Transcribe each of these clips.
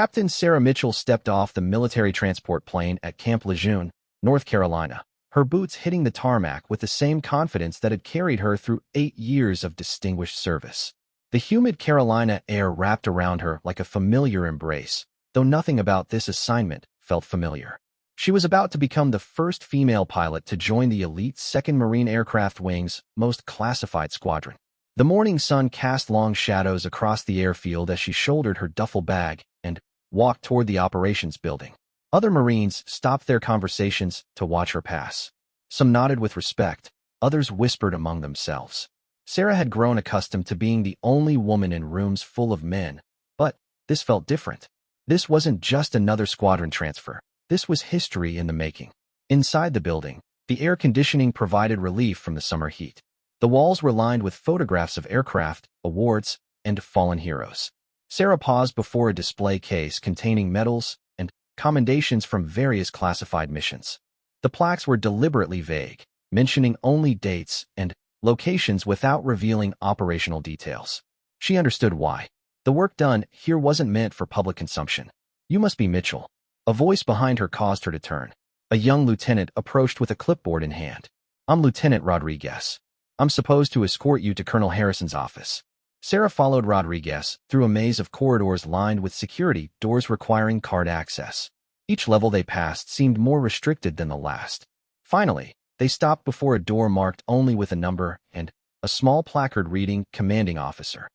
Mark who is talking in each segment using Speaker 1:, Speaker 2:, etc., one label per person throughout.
Speaker 1: Captain Sarah Mitchell stepped off the military transport plane at Camp Lejeune, North Carolina, her boots hitting the tarmac with the same confidence that had carried her through 8 years of distinguished service. The humid Carolina air wrapped around her like a familiar embrace, though nothing about this assignment felt familiar. She was about to become the first female pilot to join the elite 2nd Marine Aircraft Wing's most classified squadron. The morning sun cast long shadows across the airfield as she shouldered her duffel bag and walked toward the operations building. Other Marines stopped their conversations to watch her pass. Some nodded with respect, others whispered among themselves. Sarah had grown accustomed to being the only woman in rooms full of men, but this felt different. This wasn't just another squadron transfer. This was history in the making. Inside the building, the air conditioning provided relief from the summer heat. The walls were lined with photographs of aircraft, awards, and fallen heroes. Sarah paused before a display case containing medals and commendations from various classified missions. The plaques were deliberately vague, mentioning only dates and locations without revealing operational details. She understood why. The work done here wasn't meant for public consumption. "You must be Mitchell." A voice behind her caused her to turn. A young lieutenant approached with a clipboard in hand. "I'm Lieutenant Rodriguez. I'm supposed to escort you to Colonel Harrison's office." Sarah followed Rodriguez through a maze of corridors lined with security doors requiring card access. Each level they passed seemed more restricted than the last. Finally, they stopped before a door marked only with a number and a small placard reading "Commanding Officer."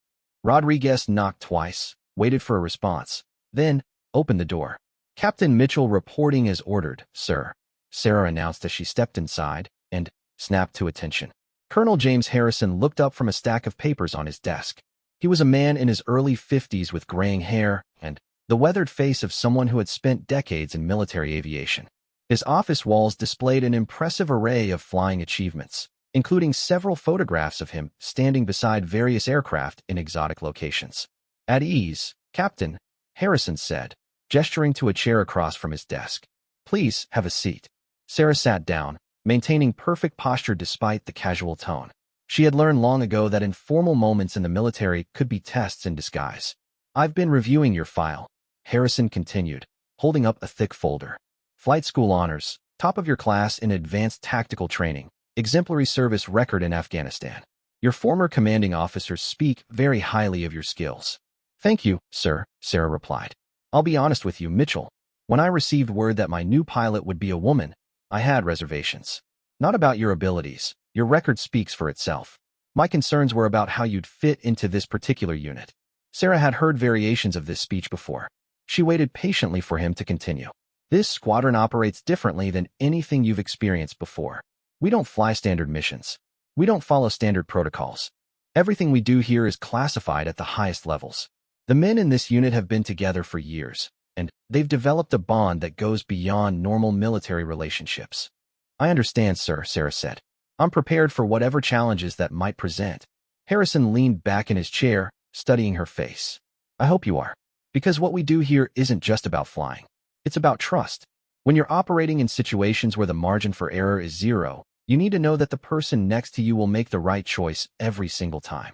Speaker 1: Rodriguez knocked twice, waited for a response, then opened the door. "Captain Mitchell reporting as ordered, sir," Sarah announced as she stepped inside and snapped to attention. Colonel James Harrison looked up from a stack of papers on his desk. He was a man in his early 50s with graying hair and the weathered face of someone who had spent decades in military aviation. His office walls displayed an impressive array of flying achievements, including several photographs of him standing beside various aircraft in exotic locations. "At ease, Captain," Harrison said, gesturing to a chair across from his desk. "Please have a seat." Sarah sat down, maintaining perfect posture despite the casual tone. She had learned long ago that informal moments in the military could be tests in disguise. "I've been reviewing your file," Harrison continued, holding up a thick folder. "Flight school honors, top of your class in advanced tactical training, exemplary service record in Afghanistan. Your former commanding officers speak very highly of your skills." "Thank you, sir," Sarah replied. "I'll be honest with you, Mitchell. When I received word that my new pilot would be a woman, I had reservations. Not about your abilities. Your record speaks for itself. My concerns were about how you'd fit into this particular unit." Sarah had heard variations of this speech before. She waited patiently for him to continue. "This squadron operates differently than anything you've experienced before. We don't fly standard missions. We don't follow standard protocols. Everything we do here is classified at the highest levels. The men in this unit have been together for years, and they've developed a bond that goes beyond normal military relationships." "I understand, sir," Sarah said. "I'm prepared for whatever challenges that might present." Harrison leaned back in his chair, studying her face. "I hope you are. Because what we do here isn't just about flying. It's about trust. When you're operating in situations where the margin for error is zero, you need to know that the person next to you will make the right choice every single time."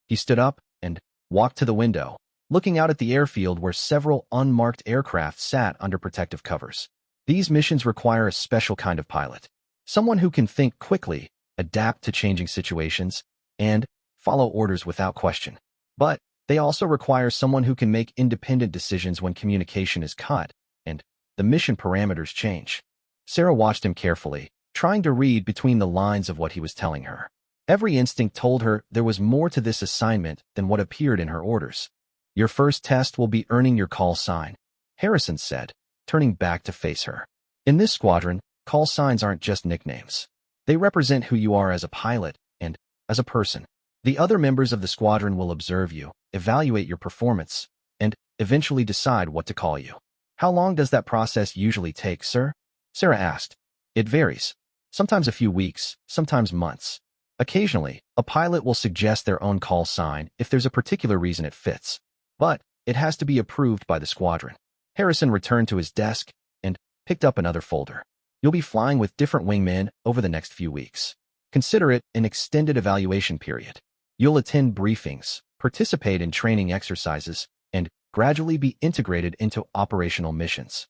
Speaker 1: He stood up and walked to the window, looking out at the airfield where several unmarked aircraft sat under protective covers. These missions require a special kind of pilot. Someone who can think quickly, adapt to changing situations, and follow orders without question. But they also require someone who can make independent decisions when communication is cut and the mission parameters change. Sarah watched him carefully, trying to read between the lines of what he was telling her. Every instinct told her there was more to this assignment than what appeared in her orders. "Your first test will be earning your call sign," Harrison said, turning back to face her. "In this squadron, call signs aren't just nicknames. They represent who you are as a pilot and as a person. The other members of the squadron will observe you, evaluate your performance, and eventually decide what to call you." "How long does that process usually take, sir?" Sarah asked. "It varies. Sometimes a few weeks, sometimes months. Occasionally, a pilot will suggest their own call sign if there's a particular reason it fits. But it has to be approved by the squadron." Harrison returned to his desk and picked up another folder. "You'll be flying with different wingmen over the next few weeks. Consider it an extended evaluation period. You'll attend briefings, participate in training exercises, and gradually be integrated into operational missions.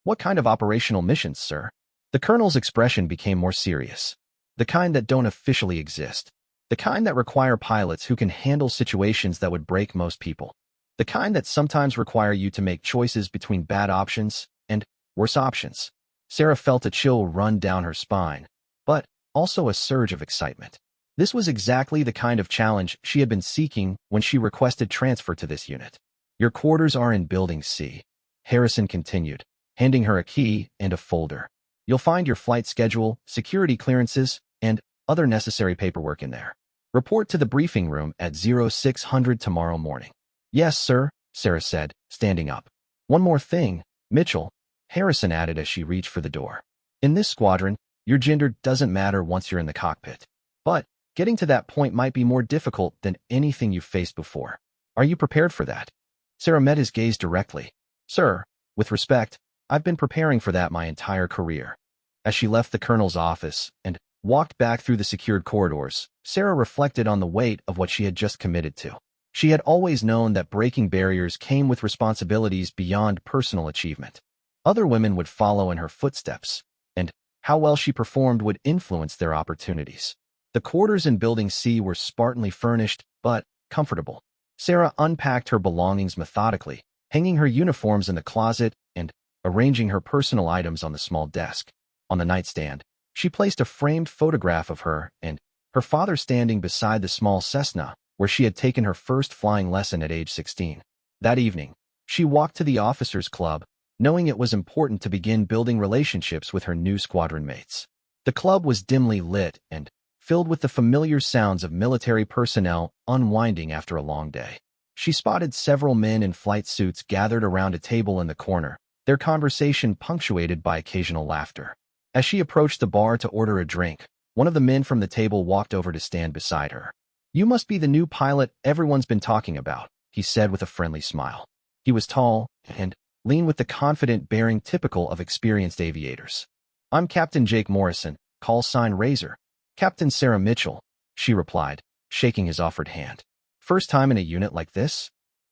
Speaker 1: What kind of operational missions, sir? The colonel's expression became more serious. The kind that don't officially exist. The kind that require pilots who can handle situations that would break most people. The kind that sometimes require you to make choices between bad options and worse options. Sarah felt a chill run down her spine, but also a surge of excitement. This was exactly the kind of challenge she had been seeking when she requested transfer to this unit. Your quarters are in Building C, Harrison continued, handing her a key and a folder. You'll find your flight schedule, security clearances, and other necessary paperwork in there. Report to the briefing room at 0600 tomorrow morning. Yes, sir, Sarah said, standing up. One more thing, Mitchell, Harrison added as she reached for the door. In this squadron, your gender doesn't matter once you're in the cockpit. But getting to that point might be more difficult than anything you've faced before. Are you prepared for that? Sarah met his gaze directly. Sir, with respect, I've been preparing for that my entire career. As she left the colonel's office and walked back through the secured corridors, Sarah reflected on the weight of what she had just committed to. She had always known that breaking barriers came with responsibilities beyond personal achievement. Other women would follow in her footsteps, and how well she performed would influence their opportunities. The quarters in Building C were spartanly furnished, but comfortable. Sarah unpacked her belongings methodically, hanging her uniforms in the closet and arranging her personal items on the small desk. On the nightstand, she placed a framed photograph of her and her father standing beside the small Cessna, where she had taken her first flying lesson at age 16. That evening, she walked to the officers' club, knowing it was important to begin building relationships with her new squadron mates. The club was dimly lit and filled with the familiar sounds of military personnel unwinding after a long day. She spotted several men in flight suits gathered around a table in the corner, their conversation punctuated by occasional laughter. As she approached the bar to order a drink, one of the men from the table walked over to stand beside her. You must be the new pilot everyone's been talking about, he said with a friendly smile. He was tall and lean with the confident bearing typical of experienced aviators. I'm Captain Jake Morrison, call sign Razor. Captain Sarah Mitchell, she replied, shaking his offered hand. First time in a unit like this?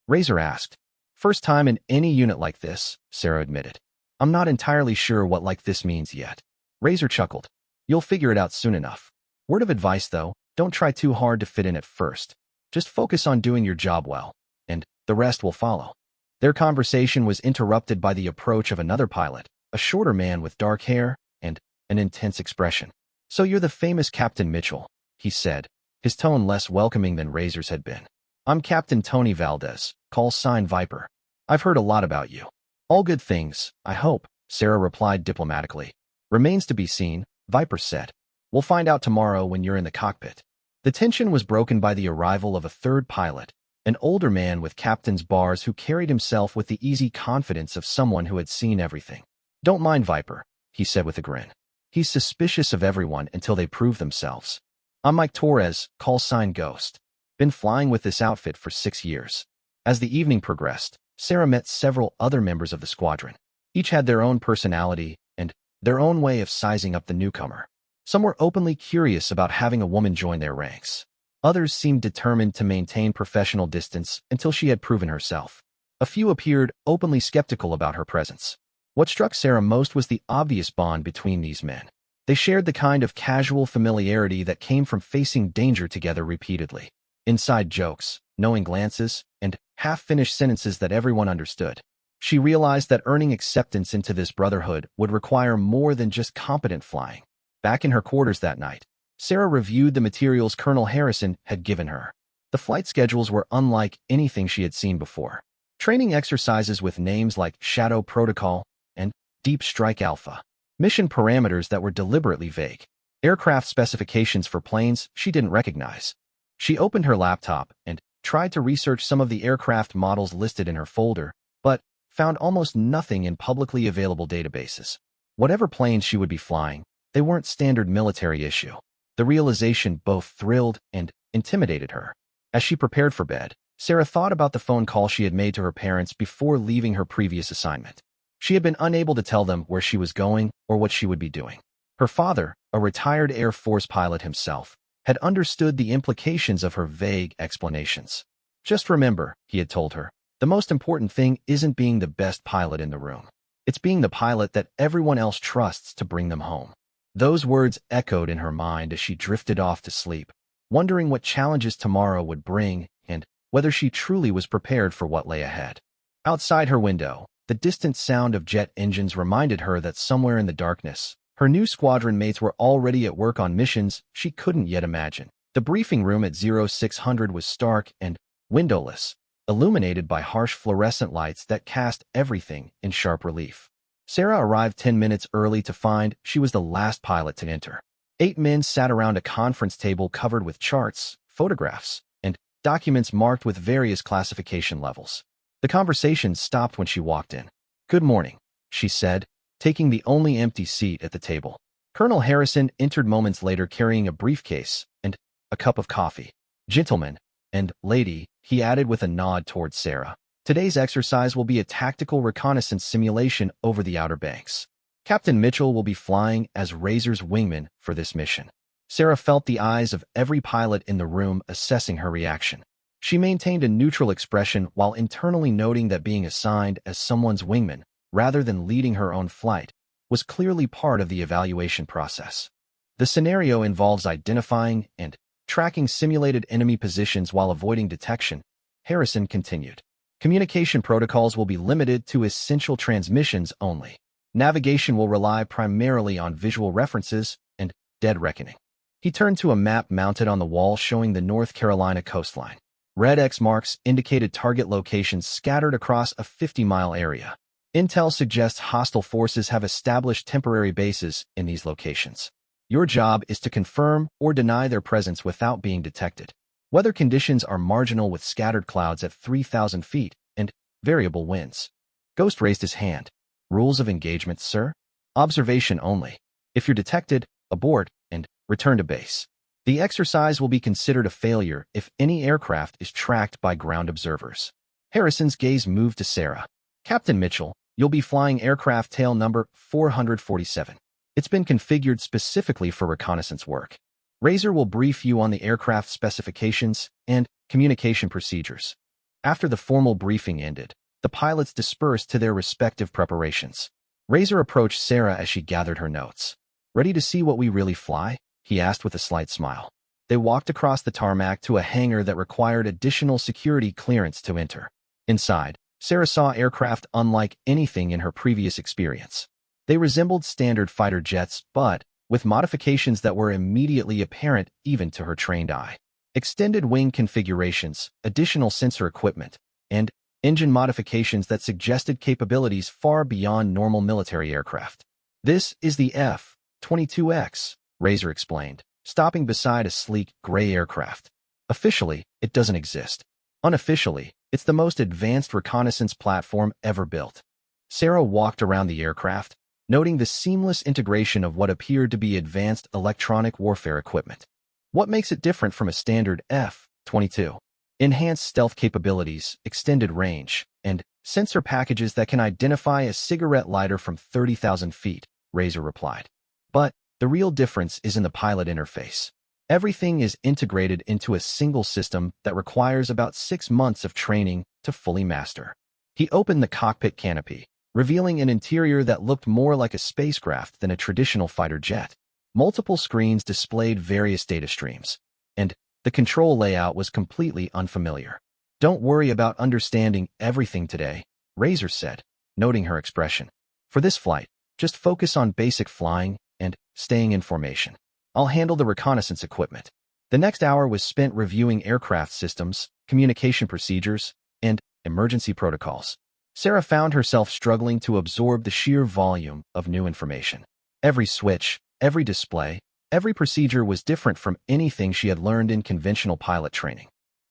Speaker 1: Razor asked. First time in any unit like this, Sarah admitted. I'm not entirely sure what like this means yet. Razor chuckled. You'll figure it out soon enough. Word of advice, though, don't try too hard to fit in at first. Just focus on doing your job well, and the rest will follow. Their conversation was interrupted by the approach of another pilot, a shorter man with dark hair and an intense expression. So you're the famous Captain Mitchell, he said, his tone less welcoming than Razor's had been. I'm Captain Tony Valdez, call sign Viper. I've heard a lot about you. All good things, I hope, Sarah replied diplomatically. Remains to be seen, Viper said. We'll find out tomorrow when you're in the cockpit. The tension was broken by the arrival of a third pilot, an older man with captain's bars who carried himself with the easy confidence of someone who had seen everything. Don't mind Viper, he said with a grin. He's suspicious of everyone until they prove themselves. I'm Mike Torres, call sign Ghost. Been flying with this outfit for 6 years. As the evening progressed, Sarah met several other members of the squadron. Each had their own personality and their own way of sizing up the newcomer. Some were openly curious about having a woman join their ranks. Others seemed determined to maintain professional distance until she had proven herself. A few appeared openly skeptical about her presence. What struck Sarah most was the obvious bond between these men. They shared the kind of casual familiarity that came from facing danger together repeatedly. Inside jokes, knowing glances, and half-finished sentences that everyone understood. She realized that earning acceptance into this brotherhood would require more than just competent flying. Back in her quarters that night, Sarah reviewed the materials Colonel Harrison had given her. The flight schedules were unlike anything she had seen before. Training exercises with names like Shadow Protocol and Deep Strike Alpha. Mission parameters that were deliberately vague. Aircraft specifications for planes she didn't recognize. She opened her laptop and tried to research some of the aircraft models listed in her folder, but found almost nothing in publicly available databases. Whatever planes she would be flying, they weren't standard military issue. The realization both thrilled and intimidated her. As she prepared for bed, Sarah thought about the phone call she had made to her parents before leaving her previous assignment. She had been unable to tell them where she was going or what she would be doing. Her father, a retired Air Force pilot himself, had understood the implications of her vague explanations. Just remember, he had told her, The most important thing isn't being the best pilot in the room. It's being the pilot that everyone else trusts to bring them home. Those words echoed in her mind as she drifted off to sleep, wondering what challenges tomorrow would bring and whether she truly was prepared for what lay ahead. Outside her window, the distant sound of jet engines reminded her that somewhere in the darkness, her new squadron mates were already at work on missions she couldn't yet imagine. The briefing room at 0600 was stark and windowless, illuminated by harsh fluorescent lights that cast everything in sharp relief. Sarah arrived 10 minutes early to find she was the last pilot to enter. 8 men sat around a conference table covered with charts, photographs, and documents marked with various classification levels. The conversation stopped when she walked in. "Good morning," she said, taking the only empty seat at the table. Colonel Harrison entered moments later carrying a briefcase and a cup of coffee. "Gentlemen and lady," he added with a nod towards Sarah, "today's exercise will be a tactical reconnaissance simulation over the Outer Banks. Captain Mitchell will be flying as Razor's wingman for this mission." Sarah felt the eyes of every pilot in the room assessing her reaction. She maintained a neutral expression while internally noting that being assigned as someone's wingman, rather than leading her own flight, was clearly part of the evaluation process. The scenario involves identifying and tracking simulated enemy positions while avoiding detection, Harrison continued. Communication protocols will be limited to essential transmissions only. Navigation will rely primarily on visual references and dead reckoning. He turned to a map mounted on the wall showing the North Carolina coastline. Red X marks indicated target locations scattered across a 50-mile area. Intel suggests hostile forces have established temporary bases in these locations. Your job is to confirm or deny their presence without being detected. Weather conditions are marginal with scattered clouds at 3,000 feet and variable winds. Ghost raised his hand. "Rules of engagement, sir? Observation only. If you're detected, abort and return to base. The exercise will be considered a failure if any aircraft is tracked by ground observers." Harrison's gaze moved to Sarah. "Captain Mitchell, you'll be flying aircraft tail number 447. It's been configured specifically for reconnaissance work. Razor will brief you on the aircraft specifications and communication procedures." After the formal briefing ended, the pilots dispersed to their respective preparations. Razor approached Sarah as she gathered her notes. "Ready to see what we really fly?" he asked with a slight smile. They walked across the tarmac to a hangar that required additional security clearance to enter. Inside, Sarah saw aircraft unlike anything in her previous experience. They resembled standard fighter jets, but with modifications that were immediately apparent even to her trained eye. Extended wing configurations, additional sensor equipment, and engine modifications that suggested capabilities far beyond normal military aircraft. "This is the F-22X, Razor explained, stopping beside a sleek, gray aircraft. "Officially, it doesn't exist. Unofficially, it's the most advanced reconnaissance platform ever built." Sarah walked around the aircraft, noting the seamless integration of what appeared to be advanced electronic warfare equipment. "What makes it different from a standard F-22? "Enhanced stealth capabilities, extended range, and sensor packages that can identify a cigarette lighter from 30,000 feet, Razor replied. "But the real difference is in the pilot interface. Everything is integrated into a single system that requires about 6 months of training to fully master." He opened the cockpit canopy, revealing an interior that looked more like a spacecraft than a traditional fighter jet. Multiple screens displayed various data streams, and the control layout was completely unfamiliar. "Don't worry about understanding everything today," Razor said, noting her expression. "For this flight, just focus on basic flying and staying in formation. I'll handle the reconnaissance equipment." The next hour was spent reviewing aircraft systems, communication procedures, and emergency protocols. Sarah found herself struggling to absorb the sheer volume of new information. Every switch, every display, every procedure was different from anything she had learned in conventional pilot training.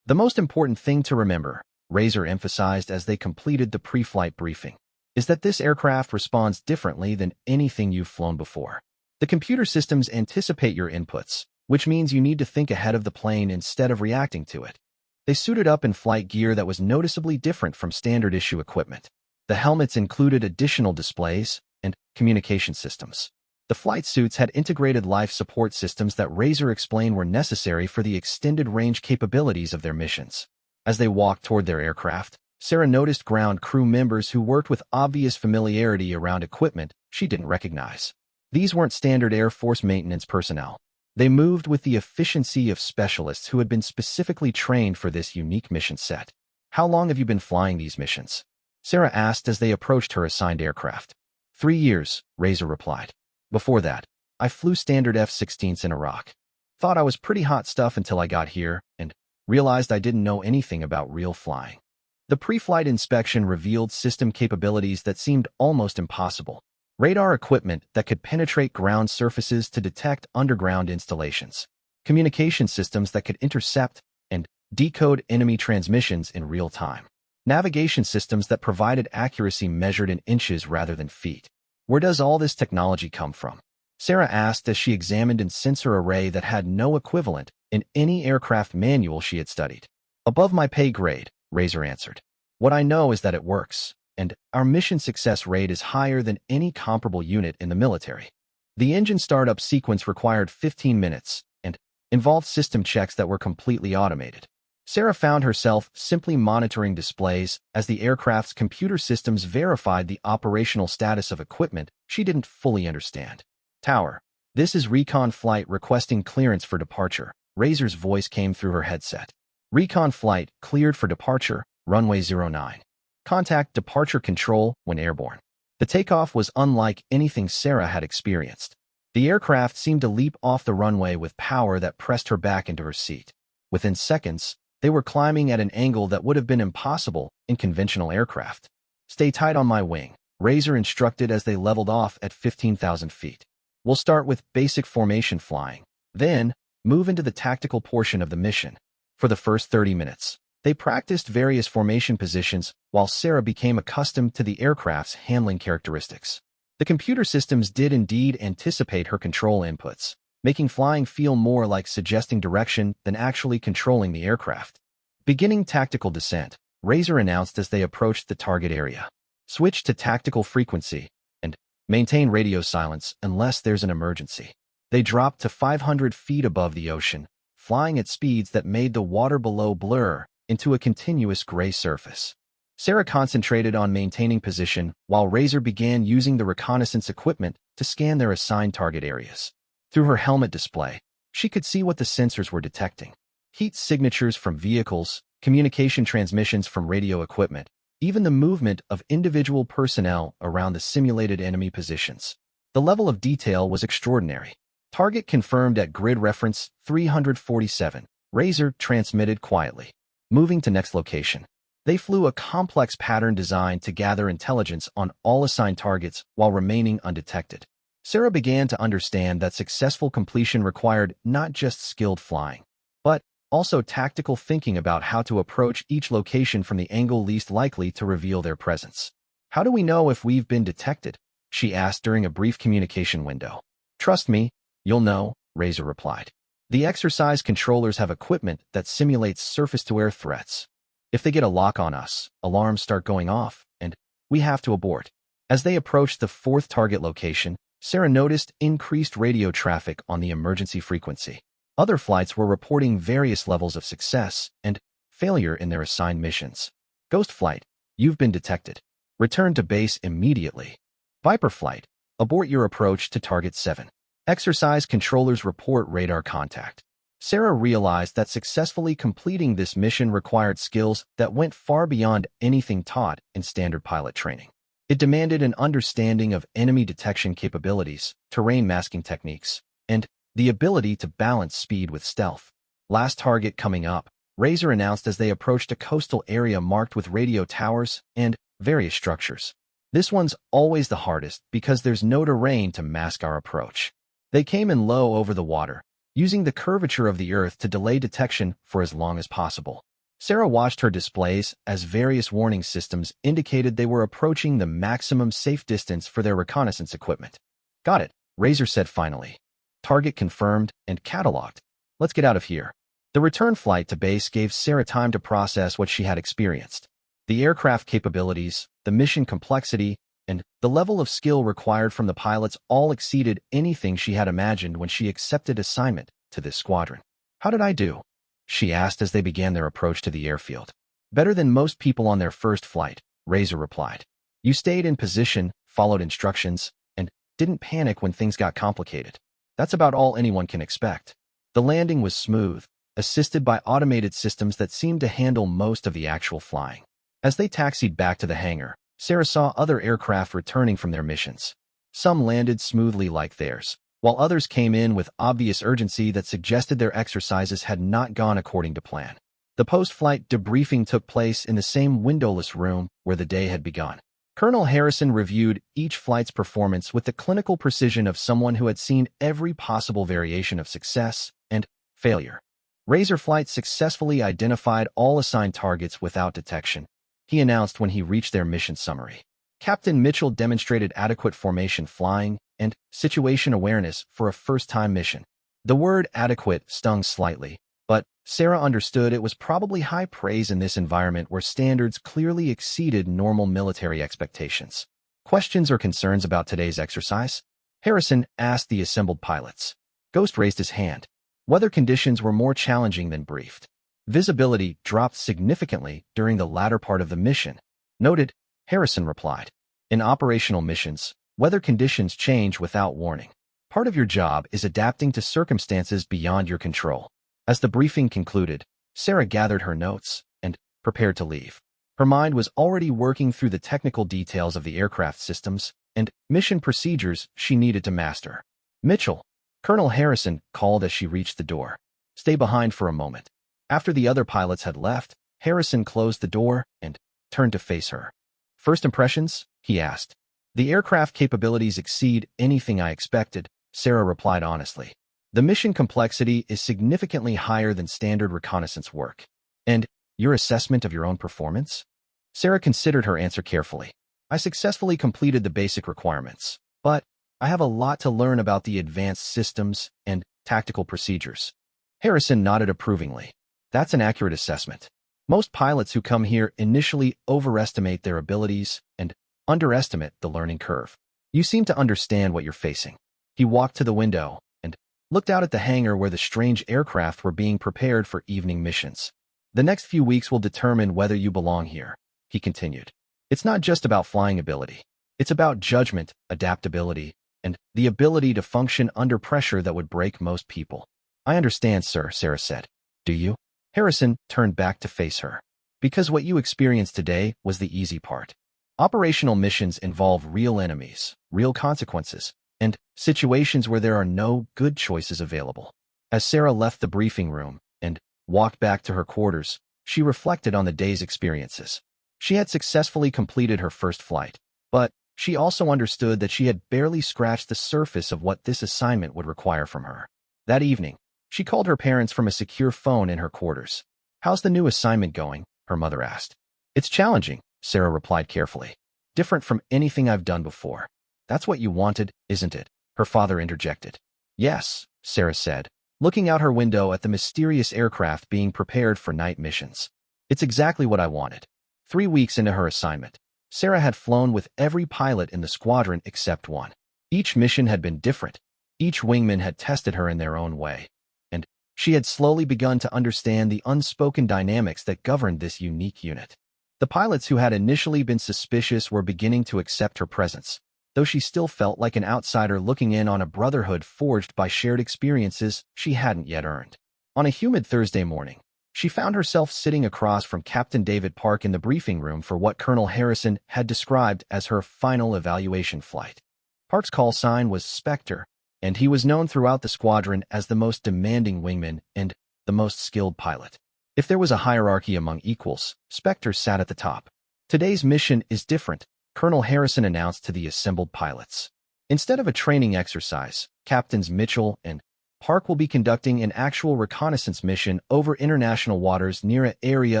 Speaker 1: "The most important thing to remember," Razor emphasized as they completed the pre-flight briefing, "is that this aircraft responds differently than anything you've flown before. The computer systems anticipate your inputs, which means you need to think ahead of the plane instead of reacting to it." They suited up in flight gear that was noticeably different from standard issue equipment. The helmets included additional displays and communication systems. The flight suits had integrated life support systems that Razor explained were necessary for the extended range capabilities of their missions. As they walked toward their aircraft, Sarah noticed ground crew members who worked with obvious familiarity around equipment she didn't recognize. These weren't standard Air Force maintenance personnel. They moved with the efficiency of specialists who had been specifically trained for this unique mission set. "How long have you been flying these missions?" Sarah asked as they approached her assigned aircraft. 3 years, Razor replied. "Before that, I flew standard F-16s in Iraq. Thought I was pretty hot stuff until I got here and realized I didn't know anything about real flying." The pre-flight inspection revealed system capabilities that seemed almost impossible. Radar equipment that could penetrate ground surfaces to detect underground installations. Communication systems that could intercept and decode enemy transmissions in real time. Navigation systems that provided accuracy measured in inches rather than feet. Where does all this technology come from? Sarah asked as she examined a sensor array that had no equivalent in any aircraft manual she had studied. "Above my pay grade," Razor answered. "What I know is that it works, and our mission success rate is higher than any comparable unit in the military." The engine startup sequence required 15 minutes and involved system checks that were completely automated. Sarah found herself simply monitoring displays as the aircraft's computer systems verified the operational status of equipment she didn't fully understand. "Tower, this is Recon Flight requesting clearance for departure." Razor's voice came through her headset. "Recon Flight cleared for departure, runway 09. Contact departure control when airborne." The takeoff was unlike anything Sarah had experienced. The aircraft seemed to leap off the runway with power that pressed her back into her seat. Within seconds, they were climbing at an angle that would have been impossible in conventional aircraft. "Stay tight on my wing," Razor instructed as they leveled off at 15,000 feet. "We'll start with basic formation flying, then move into the tactical portion of the mission." For the first 30 minutes, they practiced various formation positions while Sarah became accustomed to the aircraft's handling characteristics. The computer systems did indeed anticipate her control inputs, making flying feel more like suggesting direction than actually controlling the aircraft. "Beginning tactical descent," Razor announced as they approached the target area. "Switch to tactical frequency and maintain radio silence unless there's an emergency." They dropped to 500 feet above the ocean, flying at speeds that made the water below blur into a continuous gray surface. Sarah concentrated on maintaining position while Razor began using the reconnaissance equipment to scan their assigned target areas. Through her helmet display, she could see what the sensors were detecting. Heat signatures from vehicles, communication transmissions from radio equipment, even the movement of individual personnel around the simulated enemy positions. The level of detail was extraordinary. "Target confirmed at grid reference 347, Razor transmitted quietly. Moving to next location." They flew a complex pattern designed to gather intelligence on all assigned targets while remaining undetected. Sarah began to understand that successful completion required not just skilled flying, but also tactical thinking about how to approach each location from the angle least likely to reveal their presence. "How do we know if we've been detected?" she asked during a brief communication window. "Trust me, you'll know," Razor replied. "The exercise controllers have equipment that simulates surface-to-air threats. If they get a lock on us, alarms start going off, and we have to abort." As they approached the fourth target location, Sarah noticed increased radio traffic on the emergency frequency. Other flights were reporting various levels of success and failure in their assigned missions. "Ghost Flight, you've been detected. Return to base immediately." "Viper Flight, abort your approach to Target 7. Exercise controllers report radar contact." Sarah realized that successfully completing this mission required skills that went far beyond anything taught in standard pilot training. It demanded an understanding of enemy detection capabilities, terrain masking techniques, and the ability to balance speed with stealth. "Last target coming up," Razor announced as they approached a coastal area marked with radio towers and various structures. "This one's always the hardest because there's no terrain to mask our approach." They came in low over the water, using the curvature of the Earth to delay detection for as long as possible. Sarah watched her displays as various warning systems indicated they were approaching the maximum safe distance for their reconnaissance equipment. "Got it," Razor said finally. "Target confirmed and cataloged. Let's get out of here." The return flight to base gave Sarah time to process what she had experienced. The aircraft capabilities, the mission complexity, and the level of skill required from the pilots all exceeded anything she had imagined when she accepted assignment to this squadron. "How did I do?" she asked as they began their approach to the airfield. Better than most people on their first flight, Razor replied. You stayed in position, followed instructions, and didn't panic when things got complicated. That's about all anyone can expect. The landing was smooth, assisted by automated systems that seemed to handle most of the actual flying. As they taxied back to the hangar, Sarah saw other aircraft returning from their missions. Some landed smoothly like theirs, while others came in with obvious urgency that suggested their exercises had not gone according to plan. The post-flight debriefing took place in the same windowless room where the day had begun. Colonel Harrison reviewed each flight's performance with the clinical precision of someone who had seen every possible variation of success and failure. Razor Flight successfully identified all assigned targets without detection, he announced when he reached their mission summary. Captain Mitchell demonstrated adequate formation flying and situation awareness for a first-time mission. The word adequate stung slightly, but Sarah understood it was probably high praise in this environment where standards clearly exceeded normal military expectations. Questions or concerns about today's exercise? Harrison asked the assembled pilots. Ghost raised his hand. Weather conditions were more challenging than briefed. Visibility dropped significantly during the latter part of the mission. Noted, Harrison replied. In operational missions, weather conditions change without warning. Part of your job is adapting to circumstances beyond your control. As the briefing concluded, Sarah gathered her notes and prepared to leave. Her mind was already working through the technical details of the aircraft systems and mission procedures she needed to master. Mitchell, Colonel Harrison called as she reached the door. Stay behind for a moment. After the other pilots had left, Harrison closed the door and turned to face her. First impressions? He asked. The aircraft capabilities exceed anything I expected, Sarah replied honestly. The mission complexity is significantly higher than standard reconnaissance work. And your assessment of your own performance? Sarah considered her answer carefully. I successfully completed the basic requirements, but I have a lot to learn about the advanced systems and tactical procedures. Harrison nodded approvingly. That's an accurate assessment. Most pilots who come here initially overestimate their abilities and underestimate the learning curve. You seem to understand what you're facing. He walked to the window and looked out at the hangar where the strange aircraft were being prepared for evening missions. The next few weeks will determine whether you belong here, he continued. It's not just about flying ability. It's about judgment, adaptability, and the ability to function under pressure that would break most people. I understand, sir, Sarah said. Do you? Harrison turned back to face her. Because what you experienced today was the easy part. Operational missions involve real enemies, real consequences, and situations where there are no good choices available. As Sarah left the briefing room and walked back to her quarters, she reflected on the day's experiences. She had successfully completed her first flight, but she also understood that she had barely scratched the surface of what this assignment would require from her. That evening, she called her parents from a secure phone in her quarters. How's the new assignment going? Her mother asked. It's challenging, Sarah replied carefully. Different from anything I've done before. That's what you wanted, isn't it? Her father interjected. Yes, Sarah said, looking out her window at the mysterious aircraft being prepared for night missions. It's exactly what I wanted. 3 weeks into her assignment, Sarah had flown with every pilot in the squadron except one. Each mission had been different. Each wingman had tested her in their own way. And she had slowly begun to understand the unspoken dynamics that governed this unique unit. The pilots who had initially been suspicious were beginning to accept her presence, though she still felt like an outsider looking in on a brotherhood forged by shared experiences she hadn't yet earned. On a humid Thursday morning, she found herself sitting across from Captain David Park in the briefing room for what Colonel Harrison had described as her final evaluation flight. Park's call sign was Spectre, and he was known throughout the squadron as the most demanding wingman and the most skilled pilot. If there was a hierarchy among equals, Spectre sat at the top. Today's mission is different, Colonel Harrison announced to the assembled pilots. Instead of a training exercise, Captains Mitchell and Park will be conducting an actual reconnaissance mission over international waters near an area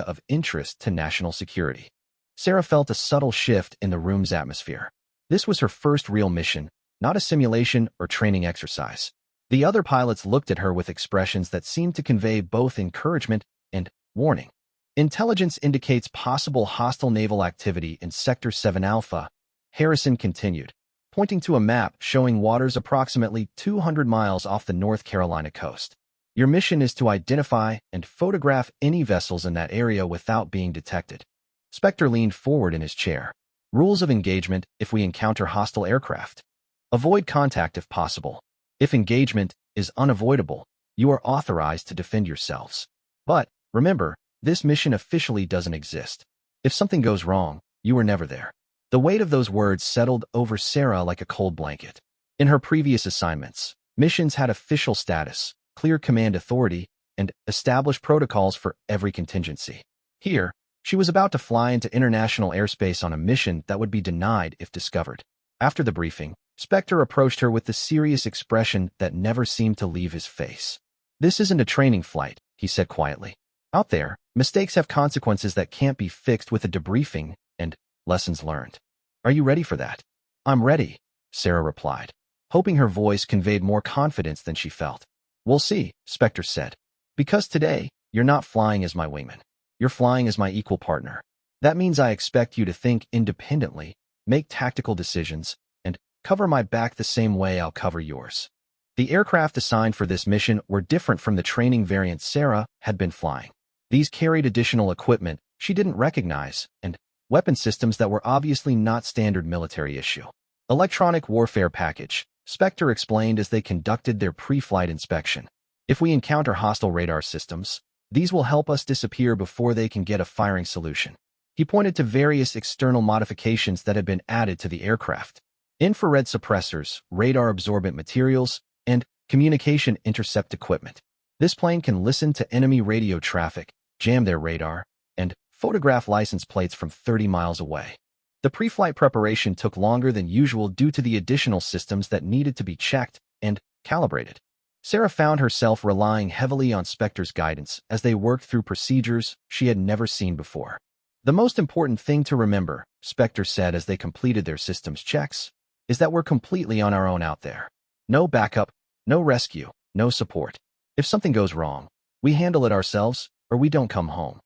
Speaker 1: of interest to national security. Sarah felt a subtle shift in the room's atmosphere. This was her first real mission, not a simulation or training exercise. The other pilots looked at her with expressions that seemed to convey both encouragement and warning. Intelligence indicates possible hostile naval activity in Sector 7 Alpha, Harrison continued, pointing to a map showing waters approximately 200 miles off the North Carolina coast. Your mission is to identify and photograph any vessels in that area without being detected. Spectre leaned forward in his chair. Rules of engagement if we encounter hostile aircraft. Avoid contact if possible. If engagement is unavoidable, you are authorized to defend yourselves. But, remember, this mission officially doesn't exist. If something goes wrong, you were never there. The weight of those words settled over Sarah like a cold blanket. In her previous assignments, missions had official status, clear command authority, and established protocols for every contingency. Here, she was about to fly into international airspace on a mission that would be denied if discovered. After the briefing, Spectre approached her with the serious expression that never seemed to leave his face. "This isn't a training flight," he said quietly. "Out there, mistakes have consequences that can't be fixed with a debriefing and lessons learned. Are you ready for that?" "I'm ready," Sarah replied, hoping her voice conveyed more confidence than she felt. "We'll see," Spectre said. "Because today, you're not flying as my wingman. You're flying as my equal partner. That means I expect you to think independently, make tactical decisions, and cover my back the same way I'll cover yours." The aircraft assigned for this mission were different from the training variant Sarah had been flying. These carried additional equipment she didn't recognize and weapon systems that were obviously not standard military issue. "Electronic warfare package," Spectre explained as they conducted their pre-flight inspection. "If we encounter hostile radar systems, these will help us disappear before they can get a firing solution." He pointed to various external modifications that had been added to the aircraft. Infrared suppressors, radar-absorbent materials, and communication intercept equipment. This plane can listen to enemy radio traffic, jam their radar, and photograph license plates from 30 miles away. The pre-flight preparation took longer than usual due to the additional systems that needed to be checked and calibrated. Sarah found herself relying heavily on Spectre's guidance as they worked through procedures she had never seen before. "The most important thing to remember," Spectre said as they completed their systems checks, "is that we're completely on our own out there. No backup, no rescue, no support. If something goes wrong, we handle it ourselves or we don't come home."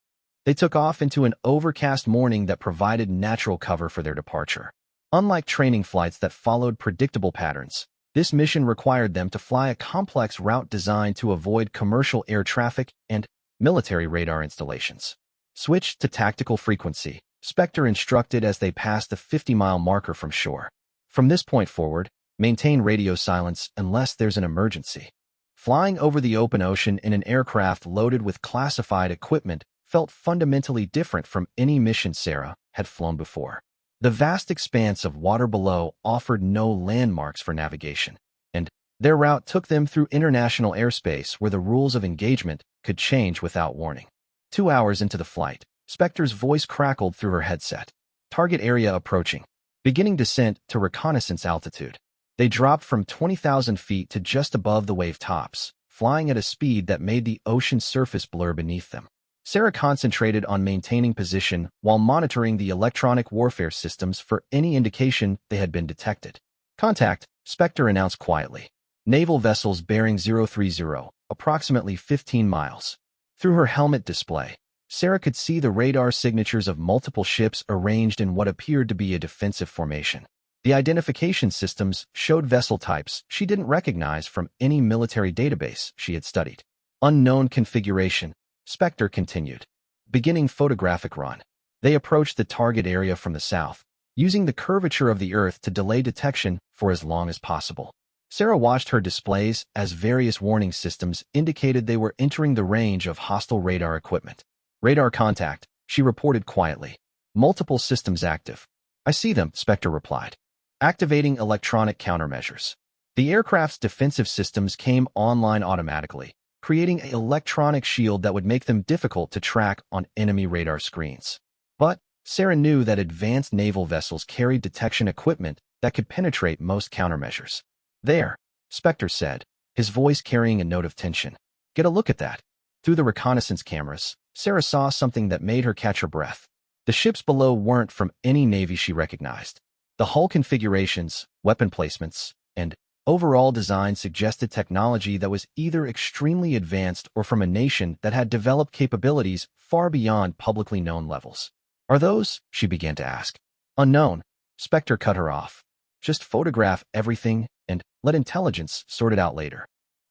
Speaker 1: They took off into an overcast morning that provided natural cover for their departure. Unlike training flights that followed predictable patterns, this mission required them to fly a complex route designed to avoid commercial air traffic and military radar installations. "Switch to tactical frequency," Spectre instructed as they passed the 50-mile marker from shore. "From this point forward, maintain radio silence unless there's an emergency." Flying over the open ocean in an aircraft loaded with classified equipment felt fundamentally different from any mission Sarah had flown before. The vast expanse of water below offered no landmarks for navigation, and their route took them through international airspace where the rules of engagement could change without warning. 2 hours into the flight, Spectre's voice crackled through her headset. "Target area approaching. Beginning descent to reconnaissance altitude." They dropped from 20,000 feet to just above the wave tops, flying at a speed that made the ocean surface blur beneath them. Sarah concentrated on maintaining position while monitoring the electronic warfare systems for any indication they had been detected. "Contact," Spectre announced quietly. "Naval vessels bearing 030, approximately 15 miles. Through her helmet display, Sarah could see the radar signatures of multiple ships arranged in what appeared to be a defensive formation. The identification systems showed vessel types she didn't recognize from any military database she had studied. "Unknown configuration," Spectre continued. "Beginning photographic run." They approached the target area from the south, using the curvature of the Earth to delay detection for as long as possible. Sarah watched her displays as various warning systems indicated they were entering the range of hostile radar equipment. "Radar contact," she reported quietly. "Multiple systems active." "I see them," Spectre replied. Activating electronic countermeasures. The aircraft's defensive systems came online automatically, creating an electronic shield that would make them difficult to track on enemy radar screens. But Sarah knew that advanced naval vessels carried detection equipment that could penetrate most countermeasures. "There," Spectre said, his voice carrying a note of tension. "Get a look at that." Through the reconnaissance cameras, Sarah saw something that made her catch her breath. The ships below weren't from any navy she recognized. The hull configurations, weapon placements, and overall design suggested technology that was either extremely advanced or from a nation that had developed capabilities far beyond publicly known levels. "Are those?" she began to ask. "Unknown," Spectre cut her off. "Just photograph everything and let intelligence sort it out later."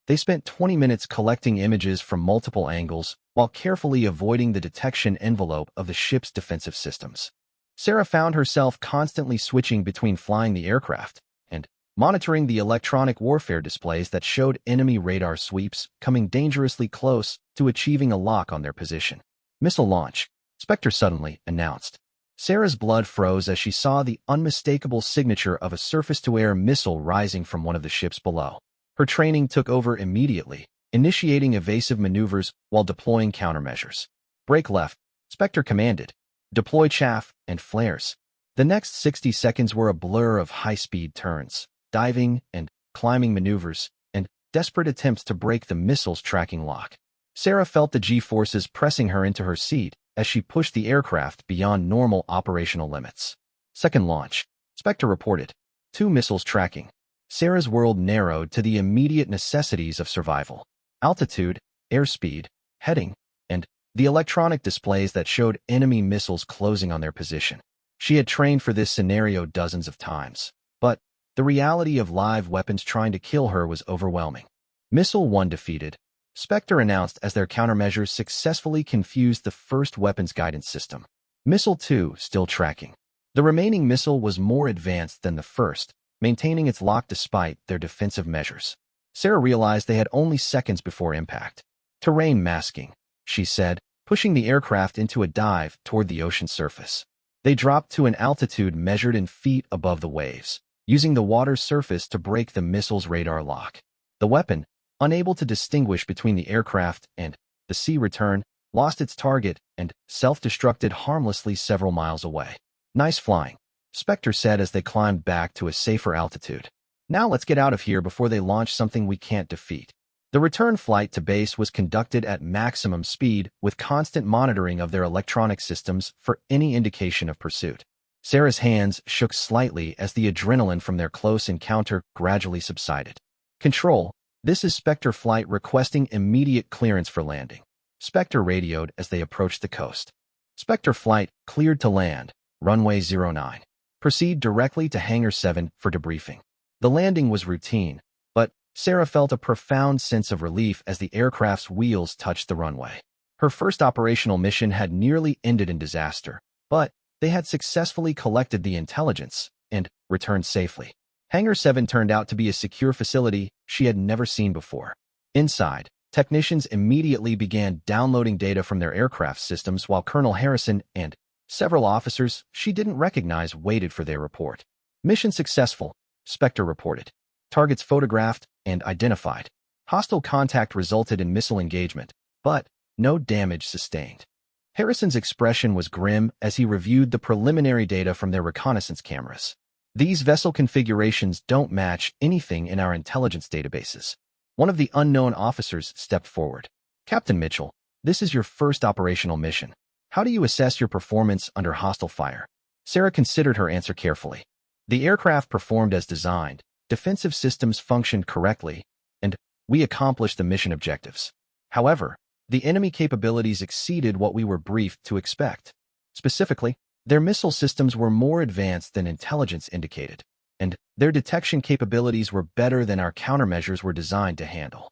Speaker 1: They spent 20 minutes collecting images from multiple angles while carefully avoiding the detection envelope of the ship's defensive systems. Sarah found herself constantly switching between flying the aircraft and monitoring the electronic warfare displays that showed enemy radar sweeps coming dangerously close to achieving a lock on their position. Missile launch, Spectre suddenly announced. Sarah's blood froze as she saw the unmistakable signature of a surface-to-air missile rising from one of the ships below. Her training took over immediately, initiating evasive maneuvers while deploying countermeasures. Break left, Spectre commanded. Deploy chaff and flares. The next 60 seconds were a blur of high-speed turns, diving and climbing maneuvers, and desperate attempts to break the missile's tracking lock. Sarah felt the G-forces pressing her into her seat as she pushed the aircraft beyond normal operational limits. Second launch, Spectre reported. 2 missiles tracking. Sarah's world narrowed to the immediate necessities of survival. Altitude, airspeed, heading, and the electronic displays that showed enemy missiles closing on their position. She had trained for this scenario dozens of times, but the reality of live weapons trying to kill her was overwhelming. Missile 1 defeated, Spectre announced as their countermeasures successfully confused the first weapons guidance system. Missile 2 still tracking. The remaining missile was more advanced than the first, maintaining its lock despite their defensive measures. Sarah realized they had only seconds before impact. Terrain masking, she said, pushing the aircraft into a dive toward the ocean surface. They dropped to an altitude measured in feet above the waves, using the water's surface to break the missile's radar lock. The weapon, unable to distinguish between the aircraft and the sea return, lost its target and self-destructed harmlessly several miles away. Nice flying, Spectre said as they climbed back to a safer altitude. Now let's get out of here before they launch something we can't defeat. The return flight to base was conducted at maximum speed with constant monitoring of their electronic systems for any indication of pursuit. Sarah's hands shook slightly as the adrenaline from their close encounter gradually subsided. Control, this is Spectre Flight requesting immediate clearance for landing. Spectre radioed as they approached the coast. Spectre Flight cleared to land, runway 09. Proceed directly to Hangar 7 for debriefing. The landing was routine, but Sarah felt a profound sense of relief as the aircraft's wheels touched the runway. Her first operational mission had nearly ended in disaster, but they had successfully collected the intelligence and returned safely. Hangar 7 turned out to be a secure facility she had never seen before. Inside, technicians immediately began downloading data from their aircraft systems while Colonel Harrison and several officers she didn't recognize waited for their report. Mission successful, Spectre reported. Targets photographed and identified. Hostile contact resulted in missile engagement, but no damage sustained. Harrison's expression was grim as he reviewed the preliminary data from their reconnaissance cameras. These vessel configurations don't match anything in our intelligence databases. One of the unknown officers stepped forward. Captain Mitchell, this is your first operational mission. How do you assess your performance under hostile fire? Sarah considered her answer carefully. The aircraft performed as designed, defensive systems functioned correctly, and we accomplished the mission objectives. However, the enemy capabilities exceeded what we were briefed to expect. Specifically, their missile systems were more advanced than intelligence indicated, and their detection capabilities were better than our countermeasures were designed to handle.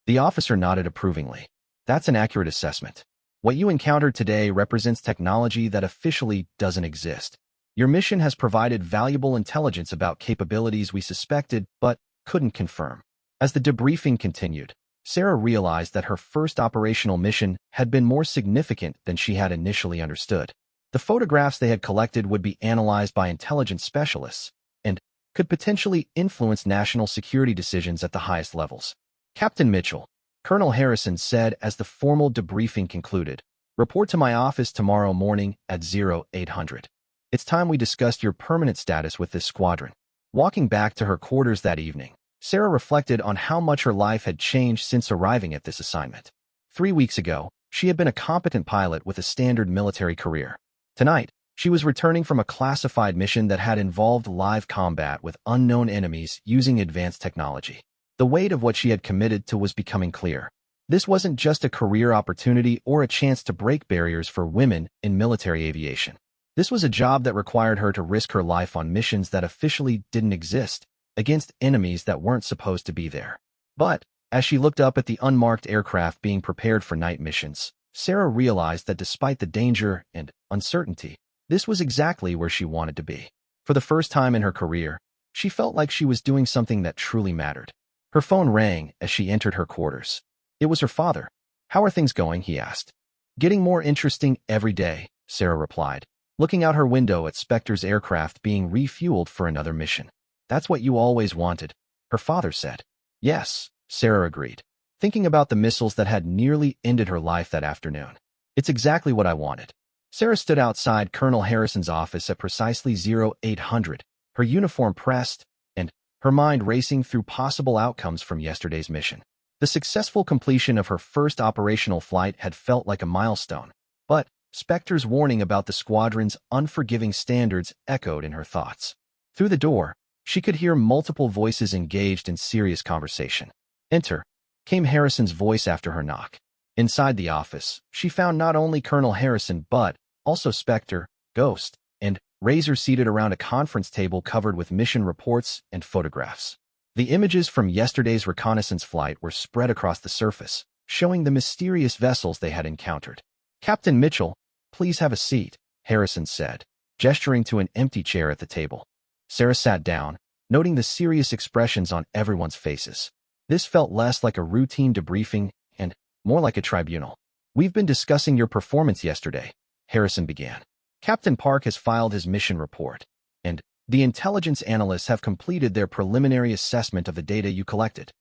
Speaker 1: The officer nodded approvingly. That's an accurate assessment. What you encountered today represents technology that officially doesn't exist. Your mission has provided valuable intelligence about capabilities we suspected but couldn't confirm. As the debriefing continued, Sarah realized that her first operational mission had been more significant than she had initially understood. The photographs they had collected would be analyzed by intelligence specialists and could potentially influence national security decisions at the highest levels. Captain Mitchell, Colonel Harrison said as the formal debriefing concluded, report to my office tomorrow morning at 0800. It's time we discussed your permanent status with this squadron. Walking back to her quarters that evening, Sarah reflected on how much her life had changed since arriving at this assignment. 3 weeks ago, she had been a competent pilot with a standard military career. Tonight, she was returning from a classified mission that had involved live combat with unknown enemies using advanced technology. The weight of what she had committed to was becoming clear. This wasn't just a career opportunity or a chance to break barriers for women in military aviation. This was a job that required her to risk her life on missions that officially didn't exist, against enemies that weren't supposed to be there. But, As she looked up at the unmarked aircraft being prepared for night missions, Sarah realized that despite the danger and uncertainty, this was exactly where she wanted to be. For the first time in her career, she felt like she was doing something that truly mattered. Her phone rang as she entered her quarters. It was her father. "How are things going?" he asked. "Getting more interesting every day," Sarah replied, looking out her window at Spectre's aircraft being refueled for another mission. "That's what you always wanted," her father said. "Yes," Sarah agreed, thinking about the missiles that had nearly ended her life that afternoon. "It's exactly what I wanted." Sarah stood outside Colonel Harrison's office at precisely 0800, her uniform pressed, and her mind racing through possible outcomes from yesterday's mission. The successful completion of her first operational flight had felt like a milestone, but Spectre's warning about the squadron's unforgiving standards echoed in her thoughts. Through the door, she could hear multiple voices engaged in serious conversation. "Enter," came Harrison's voice after her knock. Inside the office, she found not only Colonel Harrison but also Spectre, Ghost, and Razor seated around a conference table covered with mission reports and photographs. The images from yesterday's reconnaissance flight were spread across the surface, showing the mysterious vessels they had encountered. "Captain Mitchell, please have a seat," Harrison said, gesturing to an empty chair at the table. Sarah sat down, noting the serious expressions on everyone's faces. This felt less like a routine debriefing and more like a tribunal. "We've been discussing your performance yesterday," Harrison began. "Captain Park has filed his mission report, and the intelligence analysts have completed their preliminary assessment of the data you collected."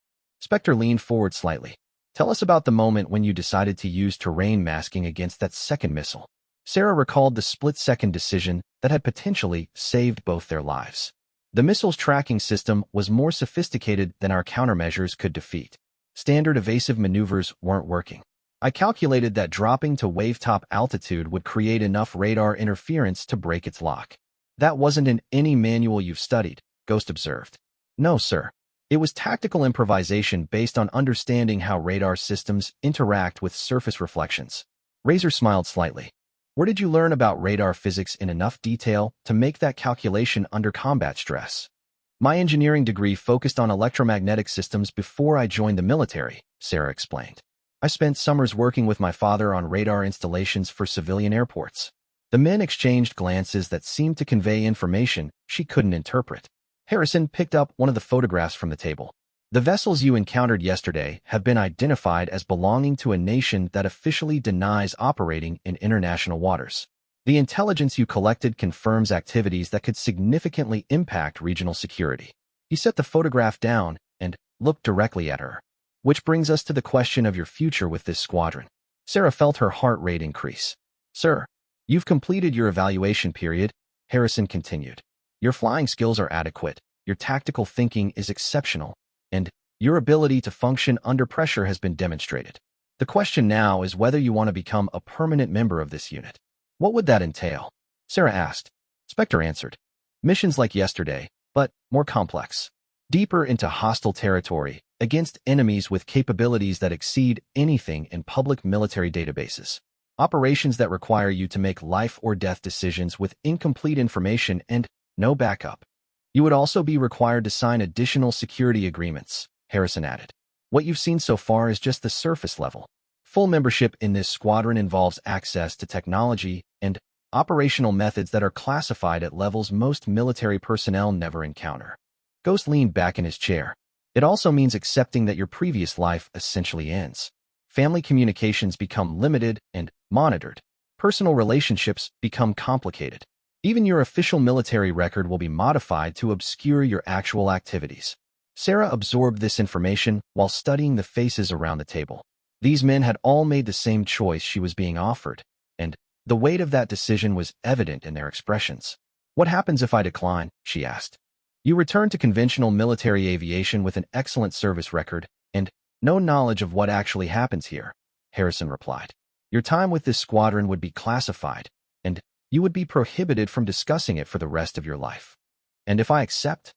Speaker 1: Spectre leaned forward slightly. "Tell us about the moment when you decided to use terrain masking against that second missile." Sarah recalled the split-second decision that had potentially saved both their lives. The missile's tracking system was more sophisticated than our countermeasures could defeat. Standard evasive maneuvers weren't working. "I calculated that dropping to wave-top altitude would create enough radar interference to break its lock." "That wasn't in any manual you've studied," Ghost observed. "No, sir. It was tactical improvisation based on understanding how radar systems interact with surface reflections." Razor smiled slightly. "Where did you learn about radar physics in enough detail to make that calculation under combat stress?" "My engineering degree focused on electromagnetic systems before I joined the military," Sarah explained. "I spent summers working with my father on radar installations for civilian airports." The men exchanged glances that seemed to convey information she couldn't interpret. Harrison picked up one of the photographs from the table. "The vessels you encountered yesterday have been identified as belonging to a nation that officially denies operating in international waters. The intelligence you collected confirms activities that could significantly impact regional security." He set the photograph down and looked directly at her. "Which brings us to the question of your future with this squadron." Sarah felt her heart rate increase. "Sir, you've completed your evaluation period," Harrison continued. "Your flying skills are adequate, your tactical thinking is exceptional, and your ability to function under pressure has been demonstrated. The question now is whether you want to become a permanent member of this unit." "What would that entail?" Sarah asked. Spectre answered. "Missions like yesterday, but more complex. Deeper into hostile territory, against enemies with capabilities that exceed anything in public military databases. Operations that require you to make life or death decisions with incomplete information and no backup. You would also be required to sign additional security agreements," Harrison added. "What you've seen so far is just the surface level. Full membership in this squadron involves access to technology and operational methods that are classified at levels most military personnel never encounter." Ghost leaned back in his chair. "It also means accepting that your previous life essentially ends. Family communications become limited and monitored. Personal relationships become complicated. Even your official military record will be modified to obscure your actual activities." Sarah absorbed this information while studying the faces around the table. These men had all made the same choice she was being offered, and the weight of that decision was evident in their expressions. "What happens if I decline?" she asked. "You return to conventional military aviation with an excellent service record and no knowledge of what actually happens here," Harrison replied. "Your time with this squadron would be classified, and you would be prohibited from discussing it for the rest of your life. And if I accept,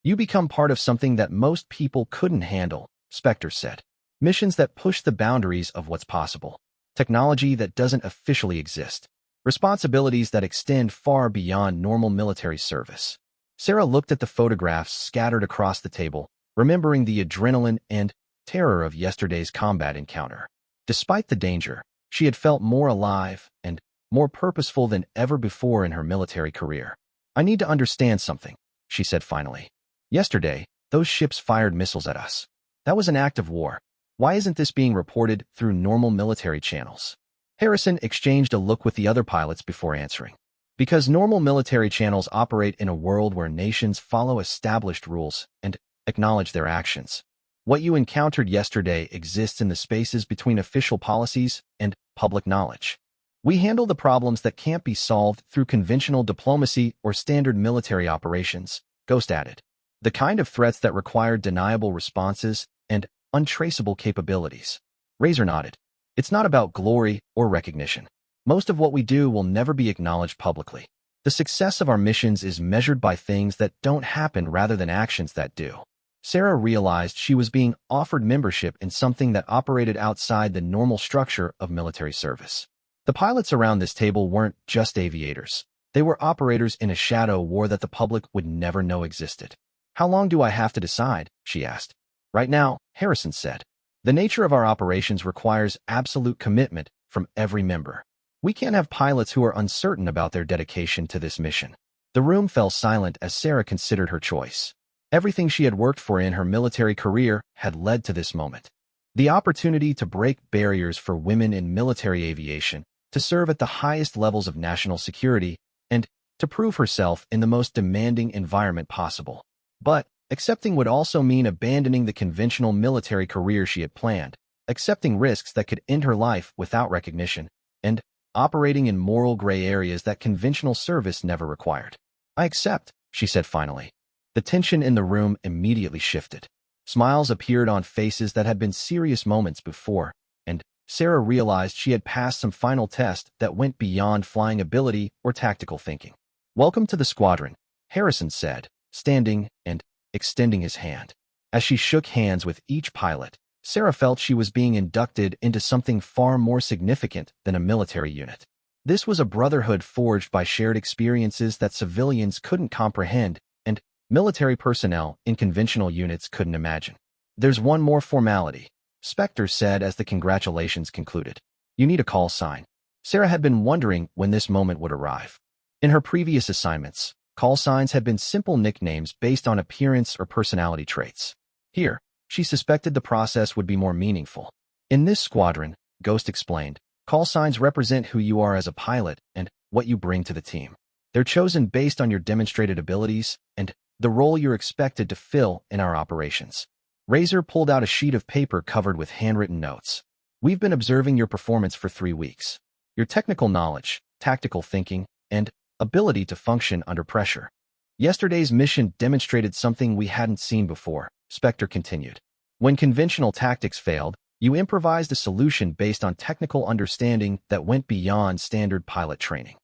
Speaker 1: you become part of something that most people couldn't handle," Spectre said. "Missions that push the boundaries of what's possible. Technology that doesn't officially exist. Responsibilities that extend far beyond normal military service." Sarah looked at the photographs scattered across the table, remembering the adrenaline and terror of yesterday's combat encounter. Despite the danger, she had felt more alive and more purposeful than ever before in her military career. "I need to understand something," she said finally. "Yesterday, those ships fired missiles at us. That was an act of war. Why isn't this being reported through normal military channels?" Harrison exchanged a look with the other pilots before answering. "Because normal military channels operate in a world where nations follow established rules and acknowledge their actions. What you encountered yesterday exists in the spaces between official policies and public knowledge. We handle the problems that can't be solved through conventional diplomacy or standard military operations," Ghost added. "The kind of threats that require deniable responses and untraceable capabilities." Razor nodded. "It's not about glory or recognition. Most of what we do will never be acknowledged publicly. The success of our missions is measured by things that don't happen rather than actions that do." Sarah realized she was being offered membership in something that operated outside the normal structure of military service. The pilots around this table weren't just aviators. They were operators in a shadow war that the public would never know existed. "How long do I have to decide?" she asked. "Right now," Harrison said. "The nature of our operations requires absolute commitment from every member. We can't have pilots who are uncertain about their dedication to this mission." The room fell silent as Sarah considered her choice. Everything she had worked for in her military career had led to this moment. The opportunity to break barriers for women in military aviation, to serve at the highest levels of national security, and to prove herself in the most demanding environment possible. But accepting would also mean abandoning the conventional military career she had planned, accepting risks that could end her life without recognition, and operating in moral gray areas that conventional service never required. "I accept," she said finally. The tension in the room immediately shifted. Smiles appeared on faces that had been serious moments before, and Sarah realized she had passed some final test that went beyond flying ability or tactical thinking. "Welcome to the squadron," Harrison said, standing and extending his hand. As she shook hands with each pilot, Sarah felt she was being inducted into something far more significant than a military unit. This was a brotherhood forged by shared experiences that civilians couldn't comprehend and military personnel in conventional units couldn't imagine. "There's one more formality," Spectre said as the congratulations concluded. "You need a call sign." Sarah had been wondering when this moment would arrive. In her previous assignments, call signs had been simple nicknames based on appearance or personality traits. Here, she suspected the process would be more meaningful. "In this squadron," Ghost explained, "call signs represent who you are as a pilot and what you bring to the team. They're chosen based on your demonstrated abilities and the role you're expected to fill in our operations." Razor pulled out a sheet of paper covered with handwritten notes. "We've been observing your performance for 3 weeks. Your technical knowledge, tactical thinking, and ability to function under pressure. Yesterday's mission demonstrated something we hadn't seen before," Spectre continued. "When conventional tactics failed, you improvised a solution based on technical understanding that went beyond standard pilot training."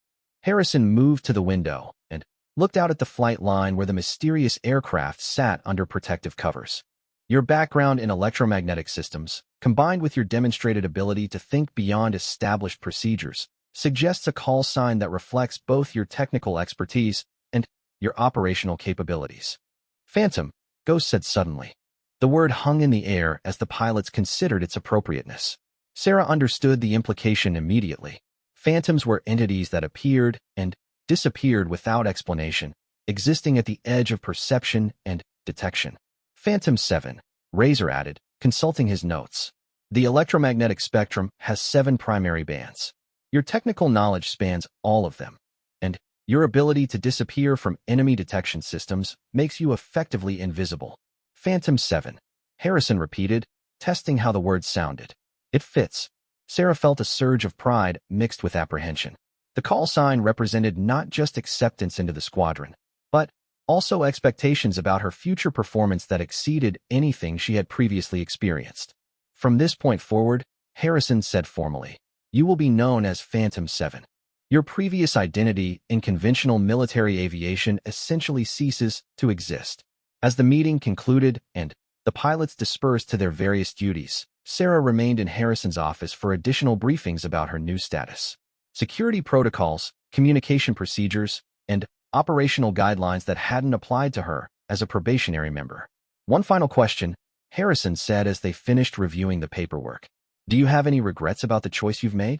Speaker 1: Harrison moved to the window and looked out at the flight line where the mysterious aircraft sat under protective covers. "Your background in electromagnetic systems, combined with your demonstrated ability to think beyond established procedures, suggests a call sign that reflects both your technical expertise and your operational capabilities." "Phantom," Ghost said suddenly. The word hung in the air as the pilots considered its appropriateness. Sarah understood the implication immediately. Phantoms were entities that appeared and disappeared without explanation, existing at the edge of perception and detection. "Phantom 7, Razor added, consulting his notes. "The electromagnetic spectrum has 7 primary bands. Your technical knowledge spans all of them, and your ability to disappear from enemy detection systems makes you effectively invisible." "Phantom 7, Harrison repeated, testing how the words sounded. "It fits." Sarah felt a surge of pride mixed with apprehension. The call sign represented not just acceptance into the squadron, but also expectations about her future performance that exceeded anything she had previously experienced. "From this point forward," Harrison said formally, "you will be known as Phantom 7. Your previous identity in conventional military aviation essentially ceases to exist." As the meeting concluded and the pilots dispersed to their various duties, Sarah remained in Harrison's office for additional briefings about her new status. Security protocols, communication procedures, and operational guidelines that hadn't applied to her as a probationary member. "One final question," Harrison said as they finished reviewing the paperwork. Do you have any regrets about the choice you've made?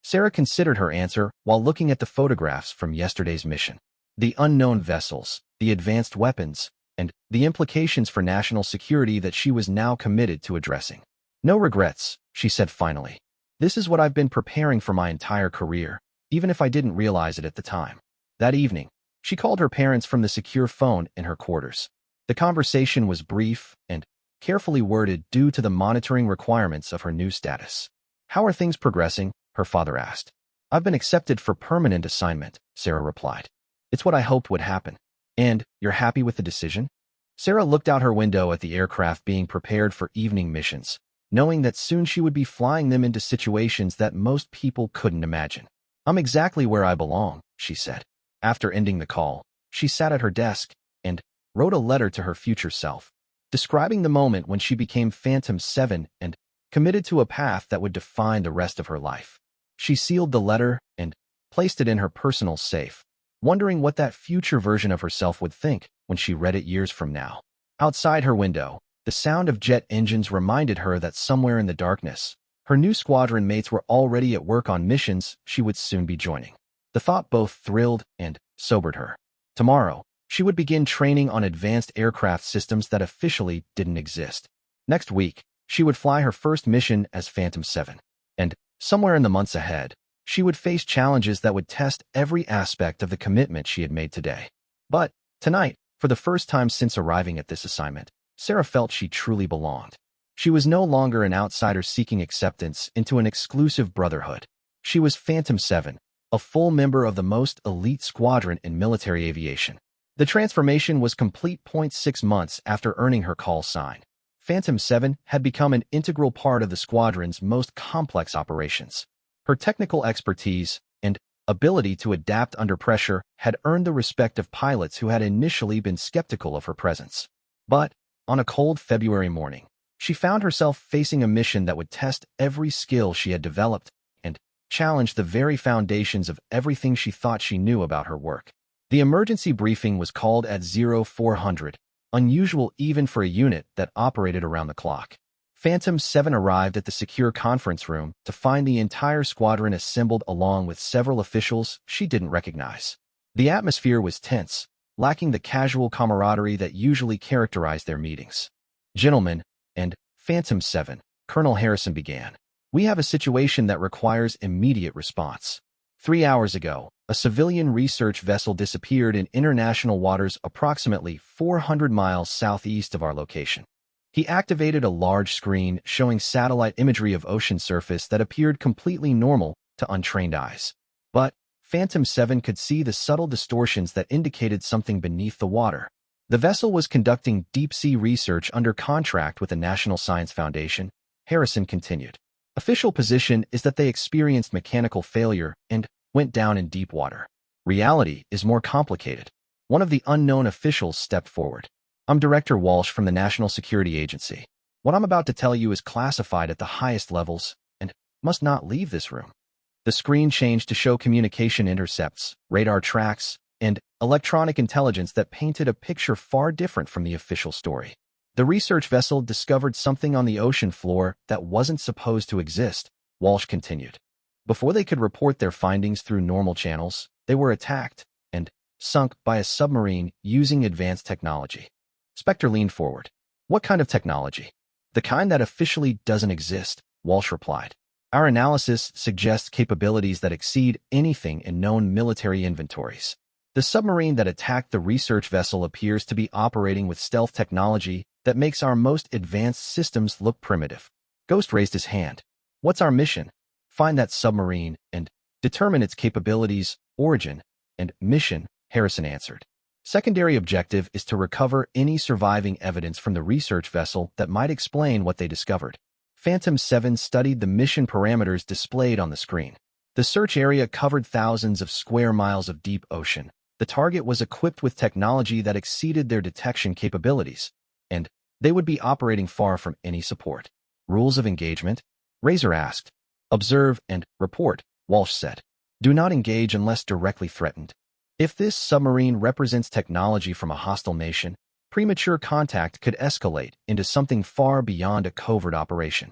Speaker 1: Sarah considered her answer while looking at the photographs from yesterday's mission. The unknown vessels, the advanced weapons, and the implications for national security that she was now committed to addressing. No regrets, she said finally. This is what I've been preparing for my entire career, even if I didn't realize it at the time. That evening, she called her parents from the secure phone in her quarters. The conversation was brief and carefully worded due to the monitoring requirements of her new status. How are things progressing? Her father asked. I've been accepted for permanent assignment, Sarah replied. It's what I hoped would happen. And you're happy with the decision? Sarah looked out her window at the aircraft being prepared for evening missions, knowing that soon she would be flying them into situations that most people couldn't imagine. I'm exactly where I belong, she said. After ending the call, she sat at her desk and wrote a letter to her future self, describing the moment when she became Phantom 7 and committed to a path that would define the rest of her life. She sealed the letter and placed it in her personal safe, wondering what that future version of herself would think when she read it years from now. Outside her window, the sound of jet engines reminded her that somewhere in the darkness, her new squadron mates were already at work on missions she would soon be joining. The thought both thrilled and sobered her. Tomorrow, she would begin training on advanced aircraft systems that officially didn't exist. Next week, she would fly her first mission as Phantom 7. And somewhere in the months ahead, she would face challenges that would test every aspect of the commitment she had made today. But tonight, for the first time since arriving at this assignment, Sarah felt she truly belonged. She was no longer an outsider seeking acceptance into an exclusive brotherhood. She was Phantom 7, a full member of the most elite squadron in military aviation. The transformation was complete 6 months after earning her call sign. Phantom 7 had become an integral part of the squadron's most complex operations. Her technical expertise and ability to adapt under pressure had earned the respect of pilots who had initially been skeptical of her presence. But, on a cold February morning, she found herself facing a mission that would test every skill she had developed and challenge the very foundations of everything she thought she knew about her work. The emergency briefing was called at 0400, unusual even for a unit that operated around the clock. Phantom 7 arrived at the secure conference room to find the entire squadron assembled along with several officials she didn't recognize. The atmosphere was tense, lacking the casual camaraderie that usually characterized their meetings. Gentlemen, and Phantom 7, Colonel Harrison began. We have a situation that requires immediate response. 3 hours ago, a civilian research vessel disappeared in international waters approximately 400 miles southeast of our location. He activated a large screen showing satellite imagery of ocean surface that appeared completely normal to untrained eyes. But Phantom 7 could see the subtle distortions that indicated something beneath the water. The vessel was conducting deep-sea research under contract with the National Science Foundation, Harrison continued. Official position is that they experienced mechanical failure and went down in deep water. Reality is more complicated. One of the unknown officials stepped forward. I'm Director Walsh from the National Security Agency. What I'm about to tell you is classified at the highest levels and must not leave this room. The screen changed to show communication intercepts, radar tracks, and electronic intelligence that painted a picture far different from the official story. The research vessel discovered something on the ocean floor that wasn't supposed to exist, Walsh continued. Before they could report their findings through normal channels, they were attacked and sunk by a submarine using advanced technology. Spectre leaned forward. What kind of technology? The kind that officially doesn't exist, Walsh replied. Our analysis suggests capabilities that exceed anything in known military inventories. The submarine that attacked the research vessel appears to be operating with stealth technology that makes our most advanced systems look primitive. Ghost raised his hand. What's our mission? Find that submarine and determine its capabilities, origin, and mission, Harrison answered. Secondary objective is to recover any surviving evidence from the research vessel that might explain what they discovered. Phantom 7 studied the mission parameters displayed on the screen. The search area covered thousands of square miles of deep ocean. The target was equipped with technology that exceeded their detection capabilities, and they would be operating far from any support. Rules of engagement? Razor asked. Observe and report, Walsh said. Do not engage unless directly threatened. If this submarine represents technology from a hostile nation, premature contact could escalate into something far beyond a covert operation.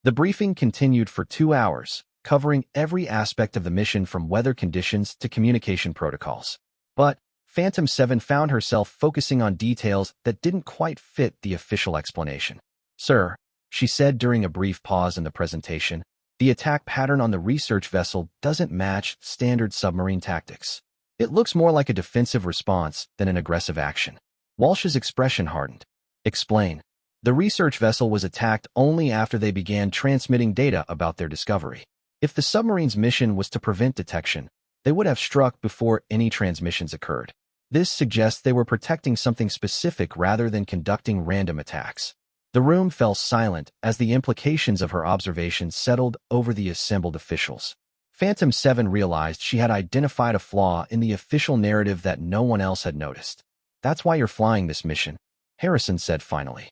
Speaker 1: The briefing continued for 2 hours, covering every aspect of the mission from weather conditions to communication protocols. But Phantom 7 found herself focusing on details that didn't quite fit the official explanation. "Sir," she said during a brief pause in the presentation, "the attack pattern on the research vessel doesn't match standard submarine tactics. It looks more like a defensive response than an aggressive action." Walsh's expression hardened. "Explain." "The research vessel was attacked only after they began transmitting data about their discovery. If the submarine's mission was to prevent detection, they would have struck before any transmissions occurred. This suggests they were protecting something specific rather than conducting random attacks." The room fell silent as the implications of her observations settled over the assembled officials. Phantom 7 realized she had identified a flaw in the official narrative that no one else had noticed. "That's why you're flying this mission," Harrison said finally.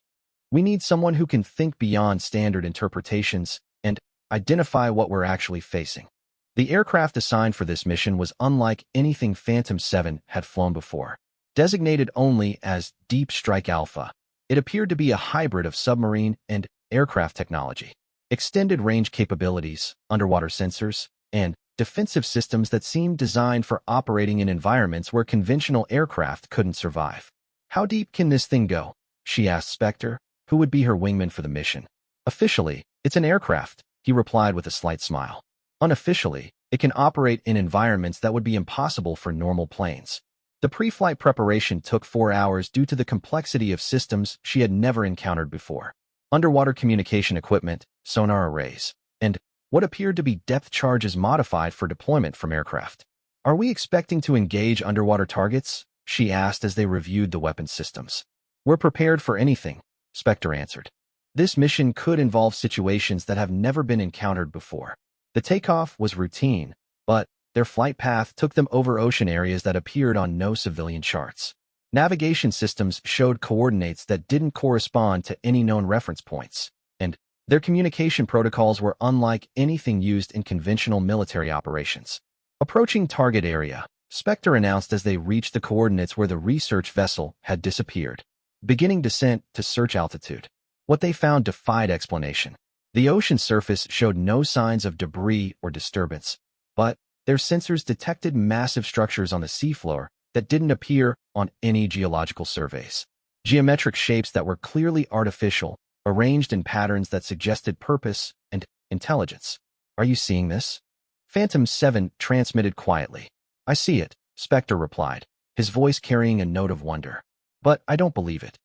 Speaker 1: "We need someone who can think beyond standard interpretations and identify what we're actually facing." The aircraft assigned for this mission was unlike anything Phantom 7 had flown before. Designated only as Deep Strike Alpha, it appeared to be a hybrid of submarine and aircraft technology. Extended range capabilities, underwater sensors, and defensive systems that seemed designed for operating in environments where conventional aircraft couldn't survive. "How deep can this thing go?" she asked Spectre, who would be her wingman for the mission. "Officially, it's an aircraft," he replied with a slight smile. "Unofficially, it can operate in environments that would be impossible for normal planes." The pre-flight preparation took 4 hours due to the complexity of systems she had never encountered before. Underwater communication equipment, sonar arrays, and what appeared to be depth charges modified for deployment from aircraft. "Are we expecting to engage underwater targets?" she asked as they reviewed the weapon systems. "We're prepared for anything," Spectre answered. "This mission could involve situations that have never been encountered before." The takeoff was routine, but their flight path took them over ocean areas that appeared on no civilian charts. Navigation systems showed coordinates that didn't correspond to any known reference points, and their communication protocols were unlike anything used in conventional military operations. Approaching target area, Spectre announced as they reached the coordinates where the research vessel had disappeared. Beginning descent to search altitude. What they found defied explanation. The ocean surface showed no signs of debris or disturbance, but their sensors detected massive structures on the seafloor that didn't appear on any geological surveys. Geometric shapes that were clearly artificial, arranged in patterns that suggested purpose and intelligence. "Are you seeing this?" Phantom 7 transmitted quietly. "I see it," Spectre replied, his voice carrying a note of wonder. "But I don't believe it."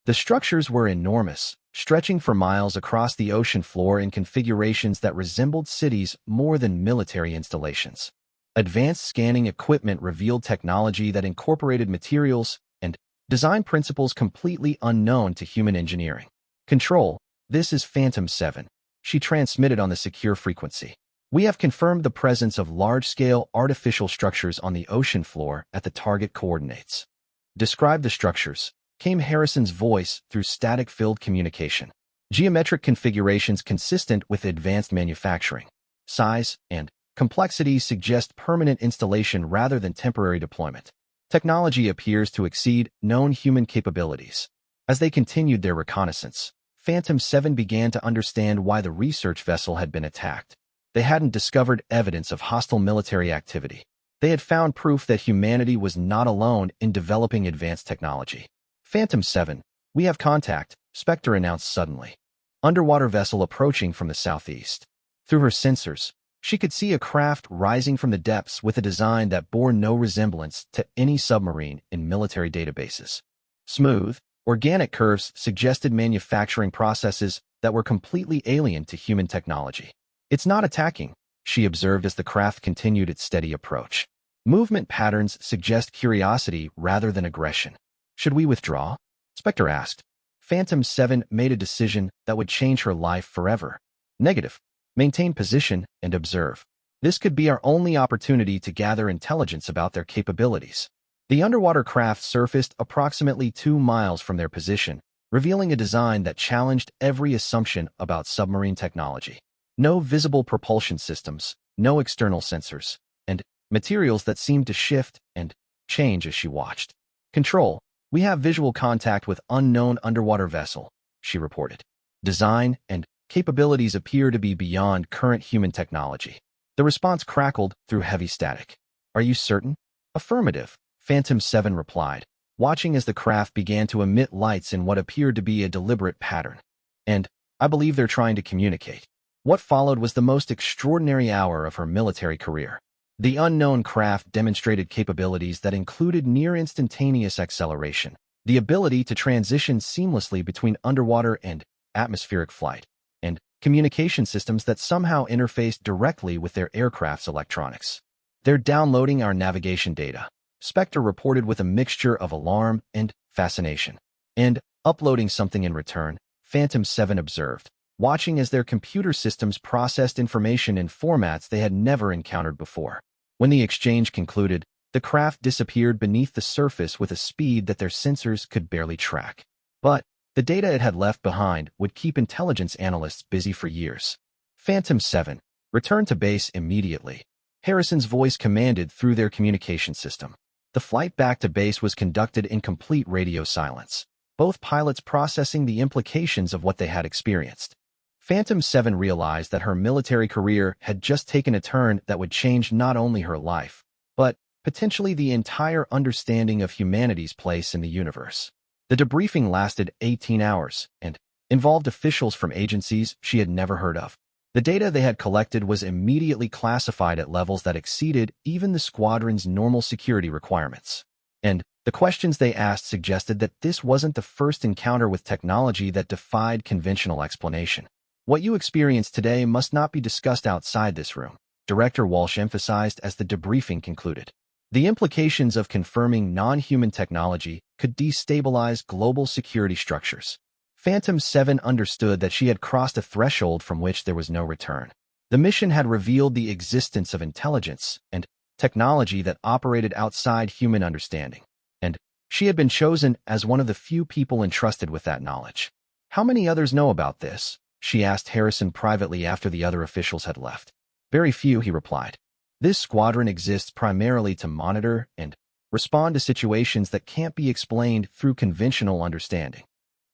Speaker 1: The structures were enormous, stretching for miles across the ocean floor in configurations that resembled cities more than military installations. Advanced scanning equipment revealed technology that incorporated materials and design principles completely unknown to human engineering. "Control, this is Phantom 7. She transmitted on the secure frequency. "We have confirmed the presence of large-scale artificial structures on the ocean floor at the target coordinates." "Describe the structures," came Harrison's voice through static-filled communication. "Geometric configurations consistent with advanced manufacturing. Size and complexity suggest permanent installation rather than temporary deployment. Technology appears to exceed known human capabilities." As they continued their reconnaissance, Phantom 7 began to understand why the research vessel had been attacked. They hadn't discovered evidence of hostile military activity. They had found proof that humanity was not alone in developing advanced technology. "Phantom 7, we have contact," Spectre announced suddenly. Underwater vessel approaching from the southeast. Through her sensors, she could see a craft rising from the depths with a design that bore no resemblance to any submarine in military databases. Smooth, organic curves suggested manufacturing processes that were completely alien to human technology. "It's not attacking," she observed as the craft continued its steady approach. "Movement patterns suggest curiosity rather than aggression." "Should we withdraw?" Spectre asked. Phantom 7 made a decision that would change her life forever. "Negative. Maintain position and observe. This could be our only opportunity to gather intelligence about their capabilities." The underwater craft surfaced approximately 2 miles from their position, revealing a design that challenged every assumption about submarine technology. No visible propulsion systems, no external sensors, and materials that seemed to shift and change as she watched. "Control, "We have visual contact with unknown underwater vessel," she reported. "Design and capabilities appear to be beyond current human technology." The response crackled through heavy static. "Are you certain?" "Affirmative," Phantom 7 replied, watching as the craft began to emit lights in what appeared to be a deliberate pattern. "And I believe they're trying to communicate." What followed was the most extraordinary hour of her military career. The unknown craft demonstrated capabilities that included near-instantaneous acceleration, the ability to transition seamlessly between underwater and atmospheric flight, and communication systems that somehow interfaced directly with their aircraft's electronics. "They're downloading our navigation data," Spectre reported with a mixture of alarm and fascination. "And uploading something in return," Phantom 7 observed, watching as their computer systems processed information in formats they had never encountered before. When the exchange concluded, the craft disappeared beneath the surface with a speed that their sensors could barely track. But the data it had left behind would keep intelligence analysts busy for years. "Phantom 7, return to base immediately," Harrison's voice commanded through their communication system. The flight back to base was conducted in complete radio silence, both pilots processing the implications of what they had experienced. Phantom 7 realized that her military career had just taken a turn that would change not only her life, but potentially the entire understanding of humanity's place in the universe. The debriefing lasted 18 hours and involved officials from agencies she had never heard of. The data they had collected was immediately classified at levels that exceeded even the squadron's normal security requirements. And the questions they asked suggested that this wasn't the first encounter with technology that defied conventional explanation. "What you experienced today must not be discussed outside this room," Director Walsh emphasized as the debriefing concluded. The implications of confirming non-human technology could destabilize global security structures. Phantom 7 understood that she had crossed a threshold from which there was no return. The mission had revealed the existence of intelligence and technology that operated outside human understanding, and she had been chosen as one of the few people entrusted with that knowledge. "How many others know about this?" she asked Harrison privately after the other officials had left. "Very few," he replied. "This squadron exists primarily to monitor and respond to situations that can't be explained through conventional understanding."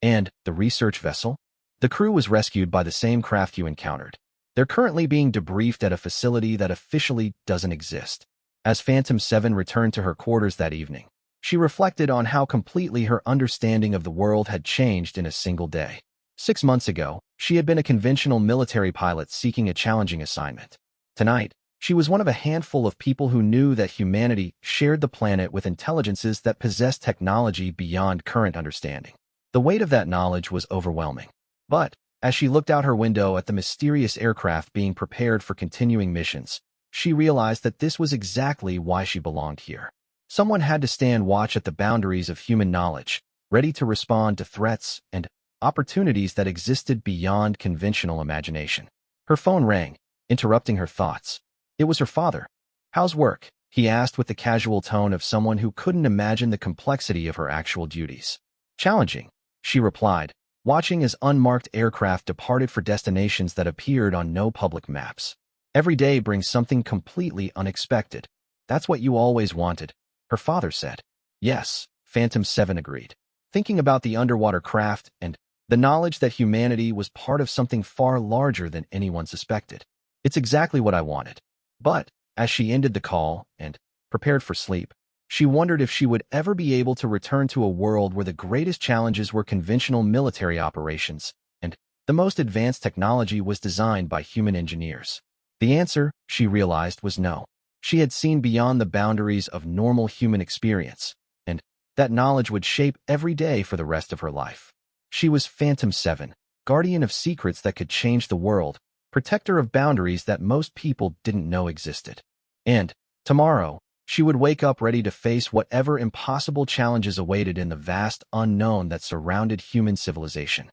Speaker 1: "And the research vessel?" "The crew was rescued by the same craft you encountered. They're currently being debriefed at a facility that officially doesn't exist." As Phantom 7 returned to her quarters that evening, she reflected on how completely her understanding of the world had changed in a single day. 6 months ago, she had been a conventional military pilot seeking a challenging assignment. Tonight, she was one of a handful of people who knew that humanity shared the planet with intelligences that possessed technology beyond current understanding. The weight of that knowledge was overwhelming. But as she looked out her window at the mysterious aircraft being prepared for continuing missions, she realized that this was exactly why she belonged here. Someone had to stand watch at the boundaries of human knowledge, ready to respond to threats and opportunities that existed beyond conventional imagination. Her phone rang, interrupting her thoughts. It was her father. "How's work?" he asked with the casual tone of someone who couldn't imagine the complexity of her actual duties. "Challenging," she replied, watching as unmarked aircraft departed for destinations that appeared on no public maps. "Every day brings something completely unexpected." "That's what you always wanted," her father said. "Yes," Phantom 7 agreed, thinking about the underwater craft and the knowledge that humanity was part of something far larger than anyone suspected. "It's exactly what I wanted." But as she ended the call and prepared for sleep, she wondered if she would ever be able to return to a world where the greatest challenges were conventional military operations and the most advanced technology was designed by human engineers. The answer, she realized, was no. She had seen beyond the boundaries of normal human experience, and that knowledge would shape every day for the rest of her life. She was Phantom 7, guardian of secrets that could change the world, protector of boundaries that most people didn't know existed. And tomorrow, she would wake up ready to face whatever impossible challenges awaited in the vast unknown that surrounded human civilization.